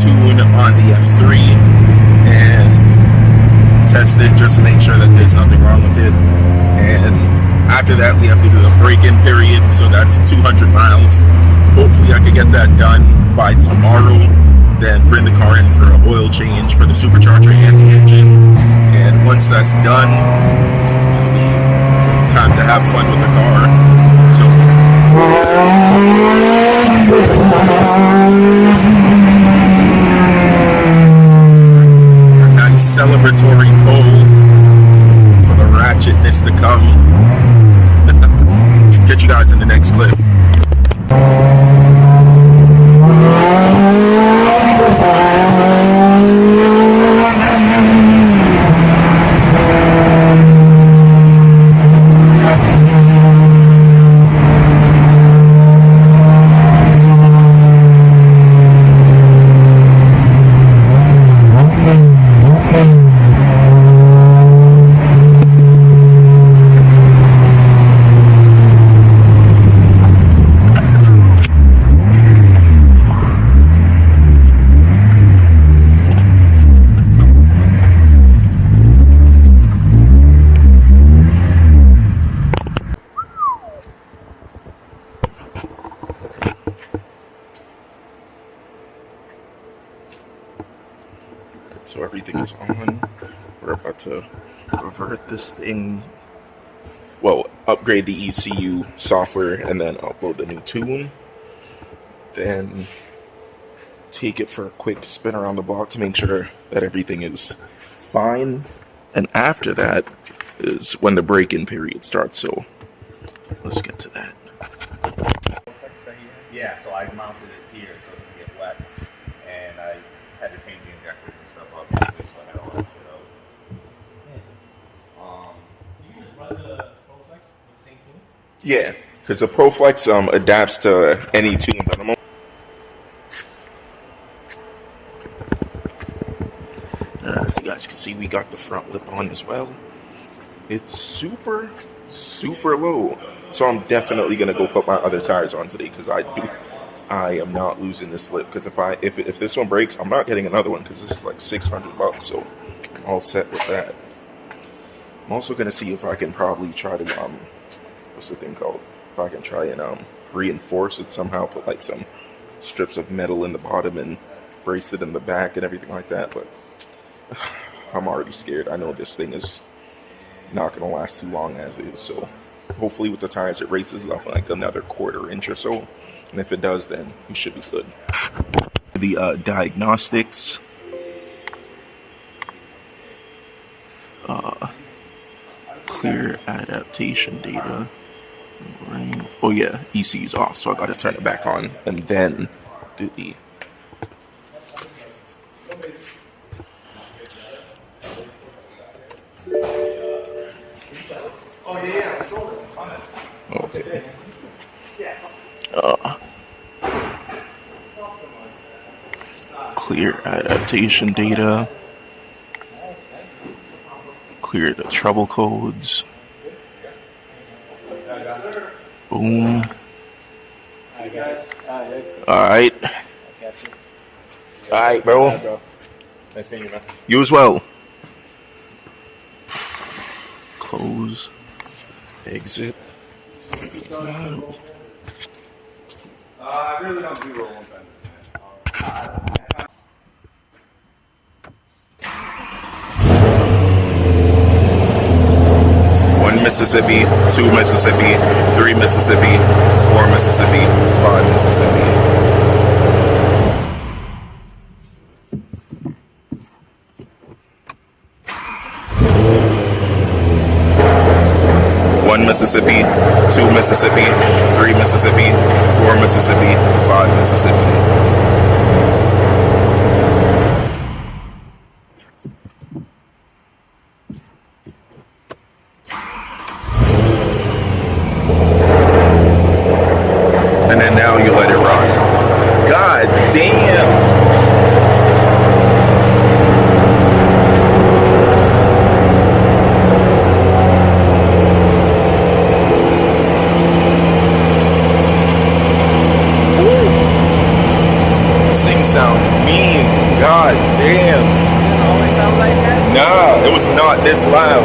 tune on the M3 and test it just to make sure that there's nothing wrong with it. And after that, we have to do the break-in period, so that's 200 miles. Hopefully I could get that done by tomorrow, then bring the car in for an oil change for the supercharger and the engine. And once that's done, it'll be time to have fun with the car. So a nice celebratory pole for the ratchetness to come. Catch you guys in the next clip. So everything is on. We're about to revert this thing. Well, upgrade the ECU software and then upload the new tune. Then take it for a quick spin around the block to make sure that everything is fine. And after that is when the break-in period starts. So let's get to that. Yeah, so I mounted it here so it can get wet. And I had to change the injectors and stuff up so I had all that shit out. You just run the ProFlex with the same tune? Yeah, because the ProFlex adapts to any tune. But as you guys can see, we got the front lip on as well. It's super, super low. So I'm definitely gonna go put my other tires on today because I am not losing this lip. Because if this one breaks, I'm not getting another one because this is like $600. So I'm all set with that. I'm also gonna see if I can probably try to what's the thing called? If I can try and reinforce it somehow, put like some strips of metal in the bottom and brace it in the back and everything like that. But I'm already scared. I know this thing is not gonna last too long as is. So hopefully with the tires it races up like another quarter-inch or so. And if it does, then we should be good. The Diagnostics. Clear adaptation data. Oh yeah, ECU's off, so I gotta turn it back on and then do the okay. Clear adaptation data. Clear the trouble codes. Boom. Alright. Alright, bro. Nice meeting you, man. You as well. Close. Exit. I really don't do roll one time. Mississippi, 2 Mississippi, 3 Mississippi, 4 Mississippi, 5 Mississippi. One Mississippi, 2 Mississippi, 3 Mississippi, 4 Mississippi, 5 Mississippi. God damn. Does it always sound like that? Nah, it was not this loud.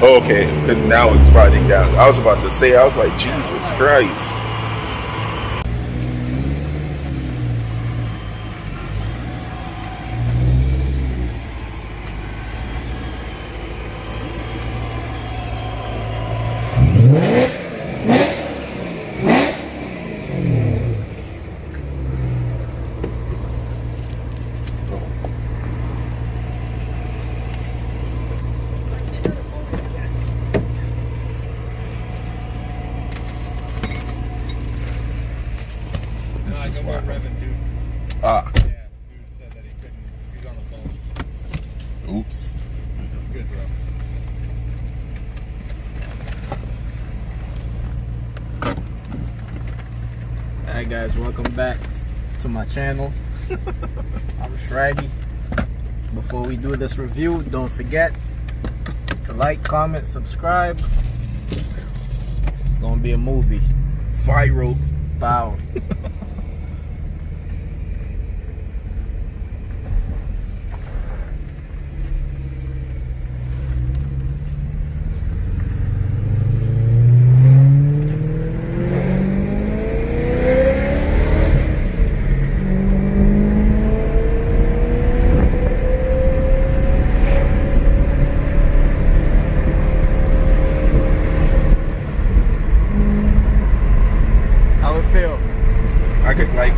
Okay, because now it's riding down. I was about to say, I was like, Jesus Christ. Ah. Yeah, dude said that he couldn't. He's on the phone. Oops. Good, bro. Alright guys, welcome back to my channel. I'm Shraggy. Before we do this review, don't forget to like, comment, subscribe. It's gonna be a movie. Viral. Wow.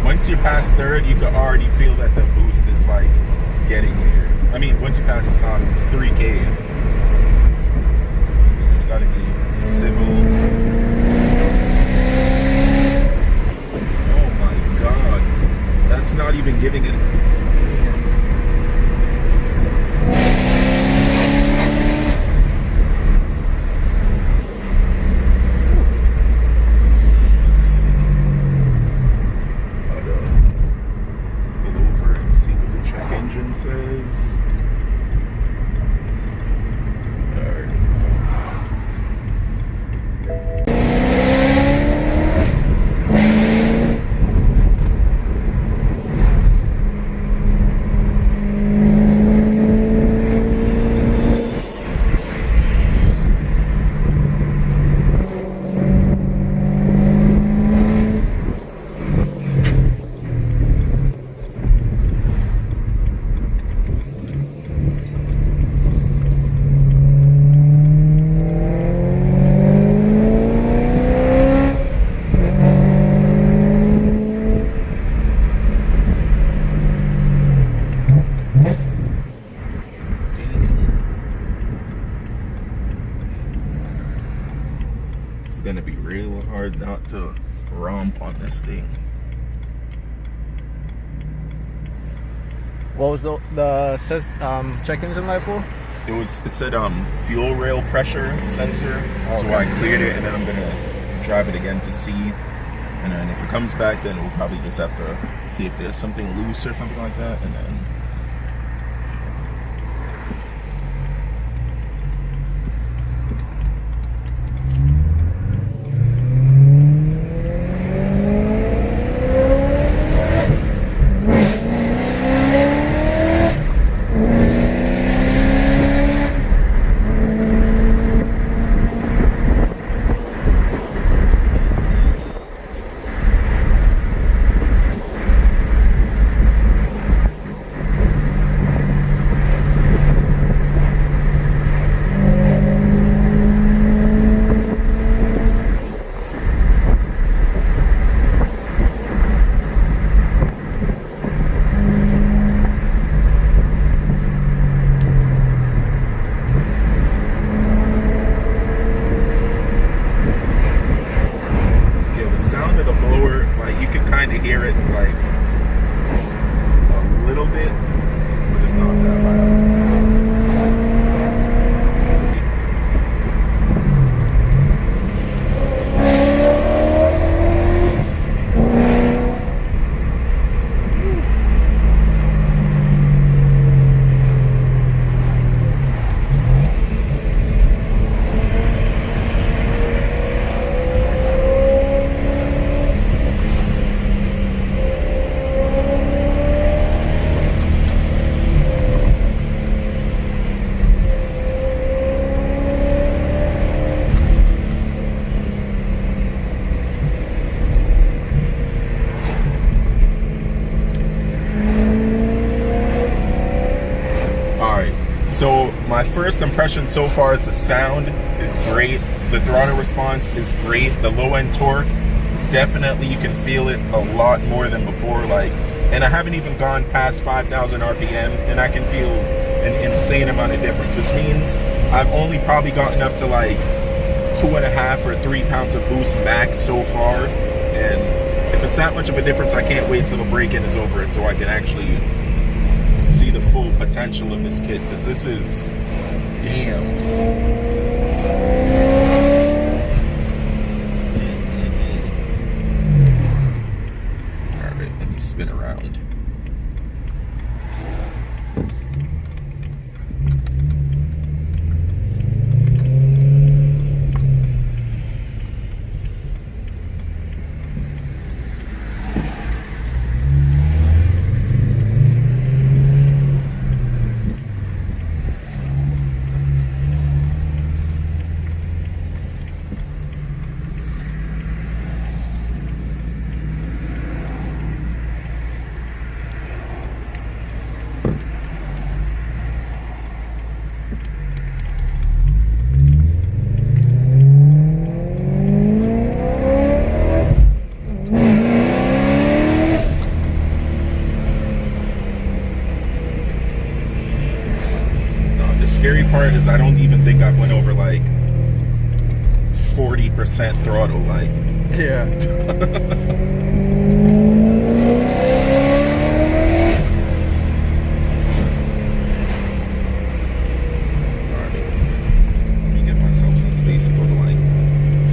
Once you pass third, you can already feel that the boost is like getting there. I mean, once you pass 3K, you gotta be civil. Oh my God, that's not even giving it. Says gonna be real hard not to romp on this thing. What was the says check engine light for? It said fuel rail pressure sensor. Okay. So I cleared it and then I'm gonna drive it again to see. And then if it comes back, then we'll probably just have to see if there's something loose or something like that, and then first impression so far is the sound is great. The throttle response is great. The low end torque, definitely you can feel it a lot more than before. Like, and I haven't even gone past 5,000 RPM, and I can feel an insane amount of difference, which means I've only probably gotten up to like 2.5 or 3 pounds of boost max so far. And if it's that much of a difference, I can't wait till the break-in is over so I can actually see the full potential of this kit, because this is damn. All right, let me spin around. Scary part is I don't even think I went over like 40% throttle, like. Yeah. Alright. Let me give myself some space to go to like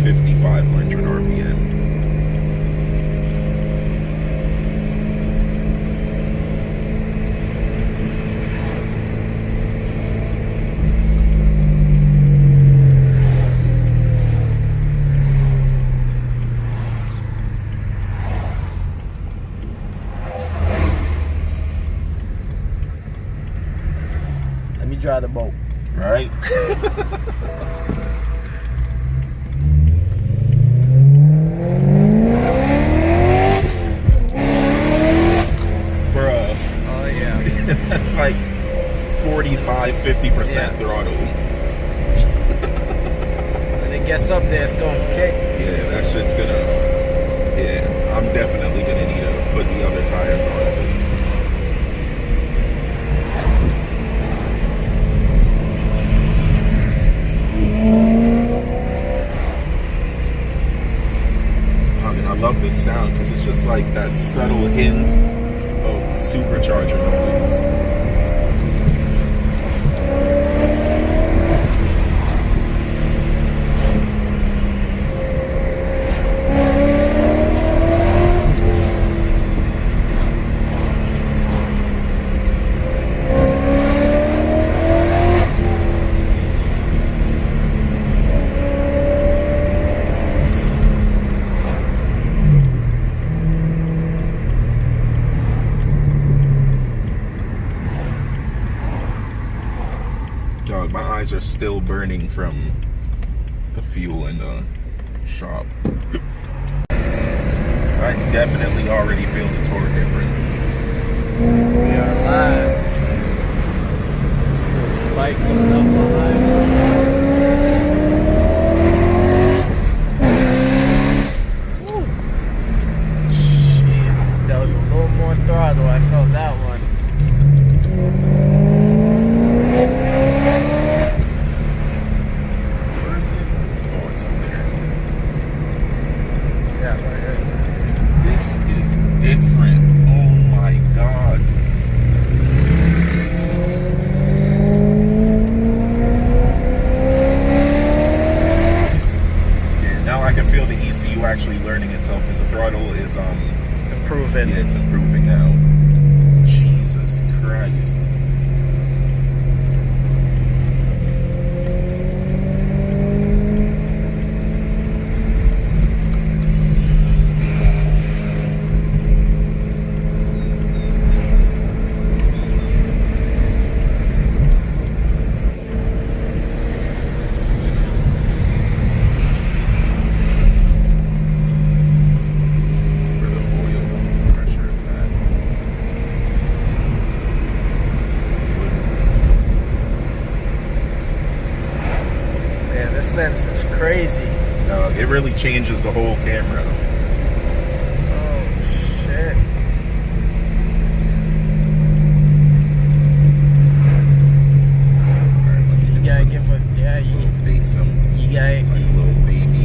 5,500 RPM. Drive the boat. Right? Bruh. Oh yeah. That's like 45-50% throttle. When it gets up there, it's gonna kick. Yeah, that shit's gonna. Yeah, I'm definitely gonna need to put the other tires on, please. I mean, I love this sound because it's just like that subtle hint of supercharger noise. Dog, my eyes are still burning from the fuel in the shop. I definitely already feel the torque difference. We are live. There's a bike coming up behind us. Shit. That was a little more throttle. I felt that one. Different. Oh my god. Yeah, now I can feel the ECU actually learning itself because the throttle is Improving. Yeah, it's improving now. Jesus Christ. Where the oil pressure is at. This lens is crazy. It really changes the whole camera. Oh shit. You gotta give a Date some you gotta like a little baby.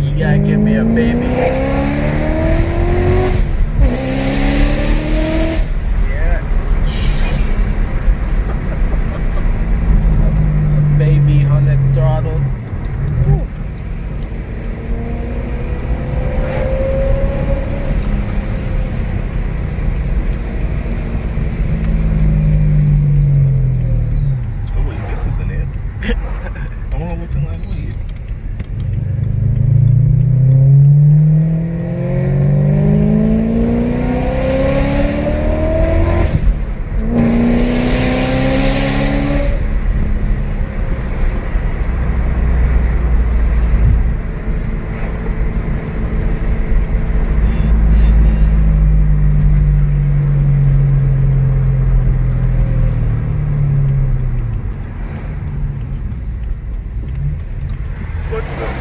you gotta give me a baby. Yeah. A baby 100 throttle. Woo. Oh wait, this isn't it. I want to look in that way.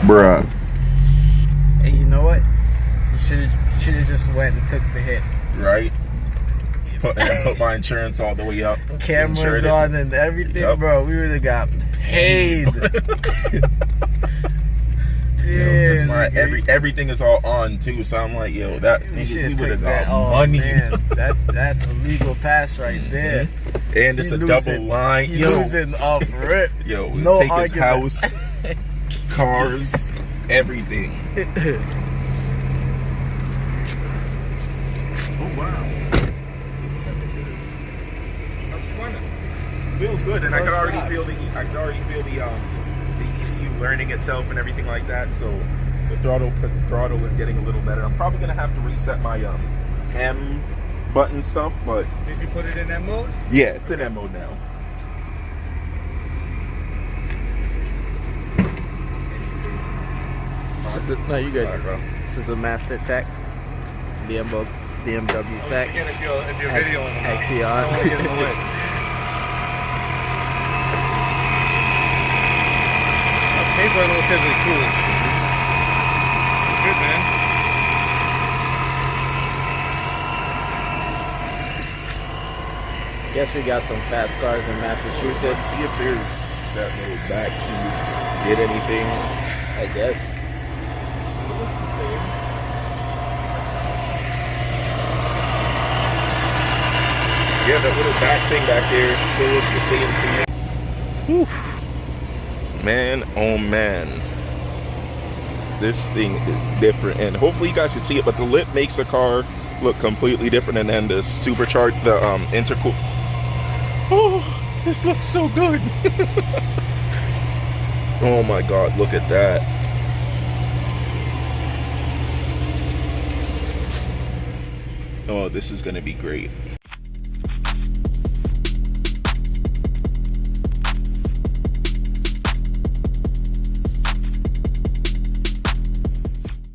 Bruh. Hey, you know what? You should have just went and took the hit. Right? Put my insurance all the way up. Cameras Insured it. on and everything, Yep. bro. We would have got paid. Because Yeah, everything is all on too, so I'm like, yo, that you nigga, should we have would have took got that. Oh money. man, that's a legal pass right there. And it's He a losing- double line. He Yo, losing off rip. yo, we'll No take his argument. house, cars, everything. Oh wow. Feels good, and I could already feel the ECU learning itself and everything like that. So the throttle is getting a little better. I'm probably gonna have to reset my M button stuff, but Did you put it in that mode? yeah, it's in M mode now. No, you good. Alright, bro. This is a Master Tech, BMW Tech, Again, if you're videoing them, I Axion. don't want to get in the way. Paint's a little physically cool. Good, man. Guess we got some fast cars in Massachusetts. Let's see if there's that little back piece. Did anything? I guess. Yeah, that little back thing back there still looks the same to me. Whew. Man, oh man. This thing is different, and hopefully you guys can see it, but the lip makes the car look completely different, and then the supercharged, the intercool. Oh, this looks so good. Oh my god, look at that. Oh, this is gonna be great.